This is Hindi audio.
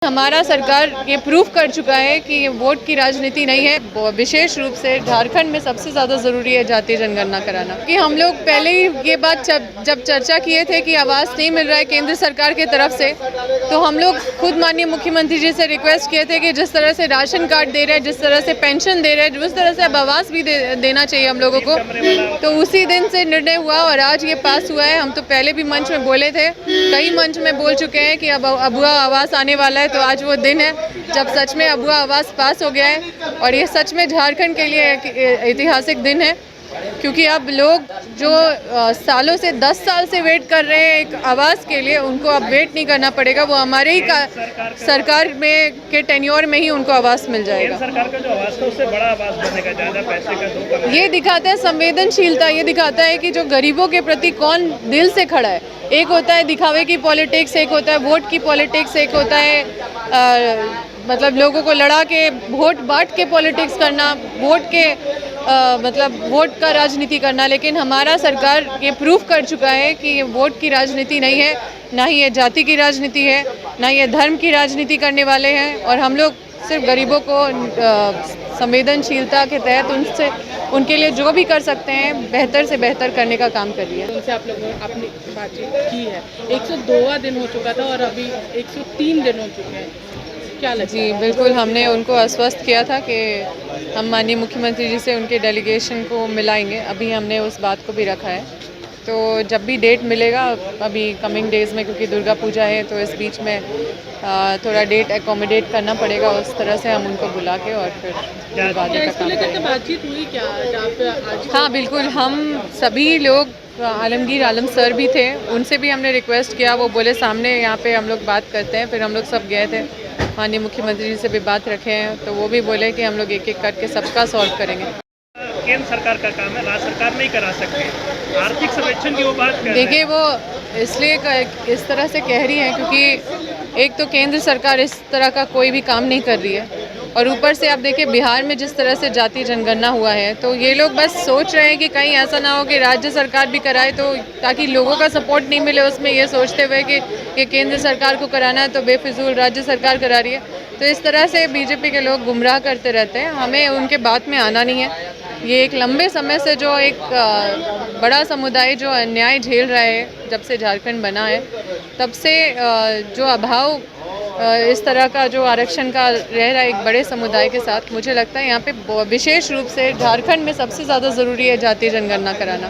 हमारा सरकार ये प्रूफ कर चुका है कि ये वोट की राजनीति नहीं है। विशेष रूप से झारखंड में सबसे ज़्यादा ज़रूरी है जातीय जनगणना कराना। कि हम लोग पहले ही ये बात जब चर्चा किए थे कि आवाज़ नहीं मिल रहा है केंद्र सरकार की तरफ से, तो हम लोग खुद माननीय मुख्यमंत्री जी से रिक्वेस्ट किए थे कि जिस तरह से राशन कार्ड दे रहे हैं, जिस तरह से पेंशन दे रहे हैं, उस तरह से अब आवास भी देना चाहिए हम लोगों को। तो उसी दिन से निर्णय हुआ और आज ये पास हुआ है। हम तो पहले भी मंच में बोले थे, कई मंच में बोल चुके हैं कि अब अबुआ आवास आने वाला है। तो आज वो दिन है जब सच में अबुआ आवास पास हो गया है और ये सच में झारखंड के लिए एक ऐतिहासिक दिन है, क्योंकि अब लोग जो सालों से 10 साल से वेट कर रहे हैं एक आवास के लिए, उनको अब वेट नहीं करना पड़ेगा। वो हमारे ही सरकार में के टेन्योर में ही उनको आवास मिल जाएगा। सरकार का जो आवास था उससे बड़ा आवास बनेगा, ज़्यादा पैसे का दो। ये दिखाता है संवेदनशीलता, ये दिखाता है कि जो गरीबों के प्रति कौन दिल से खड़ा है। एक होता है दिखावे की पॉलिटिक्स, एक होता है वोट की पॉलिटिक्स, एक होता है मतलब लोगों को लड़ा के वोट बांट के पॉलिटिक्स करना, वोट के मतलब वोट का राजनीति करना। लेकिन हमारा सरकार ये प्रूफ कर चुका है कि ये वोट की राजनीति नहीं है, ना ही ये जाति की राजनीति है, ना ये धर्म की राजनीति करने वाले हैं। और हम लोग सिर्फ गरीबों को संवेदनशीलता के तहत उनके लिए जो भी कर सकते हैं बेहतर से बेहतर करने का काम कर रही है। उनसे आप लोगों ने अपनी बातचीत की है। 102वां दिन हो चुका था और अभी 103 दिन हो चुके हैं, क्या लगता है? जी बिल्कुल, हमने उनको आश्वस्त किया था कि हम माननीय मुख्यमंत्री जी से उनके डेलीगेशन को मिलाएंगे। अभी हमने उस बात को भी रखा है, तो जब भी डेट मिलेगा अभी कमिंग डेज़ में, क्योंकि दुर्गा पूजा है तो इस बीच में थोड़ा डेट एकोमोडेट करना पड़ेगा, उस तरह से हम उनको बुला के और फिर आगे का काम करेंगे। बातचीत हुई क्या आज? हाँ बिल्कुल, हम सभी लोग, आलमगीर आलम सर भी थे, उनसे भी हमने रिक्वेस्ट किया। वो बोले सामने यहाँ पे हम लोग बात करते हैं। फिर हम लोग सब गए थे, माननीय मुख्यमंत्री जी से भी बात रखे हैं, तो वो भी बोले कि हम लोग एक एक करके सबका सॉल्व करेंगे। केंद्र सरकार का काम है, राज्य सरकार नहीं करा सकती। आर्थिक सर्वेक्षण की वो बात कर रहे हैं। देखिए, वो इसलिए इस तरह से कह रही है क्योंकि एक तो केंद्र सरकार इस तरह का कोई भी काम नहीं कर रही है, और ऊपर से आप देखिए बिहार में जिस तरह से जातीय जनगणना हुआ है, तो ये लोग बस सोच रहे हैं कि कहीं ऐसा ना हो कि राज्य सरकार भी कराए, तो ताकि लोगों का सपोर्ट नहीं मिले उसमें, ये सोचते हुए कि केंद्र सरकार को कराना है तो बेफिजूल राज्य सरकार करा रही है। तो इस तरह से बीजेपी के लोग गुमराह करते रहते हैं। हमें उनके बात में आना नहीं है। ये एक लंबे समय से जो एक बड़ा समुदाय जो अन्याय झेल रहा है, जब से झारखंड बना है तब से जो अभाव इस तरह का जो आरक्षण का रह रहा है एक बड़े समुदाय के साथ, मुझे लगता है यहाँ पे विशेष रूप से झारखंड में सबसे ज़्यादा ज़रूरी है जातीय जनगणना कराना।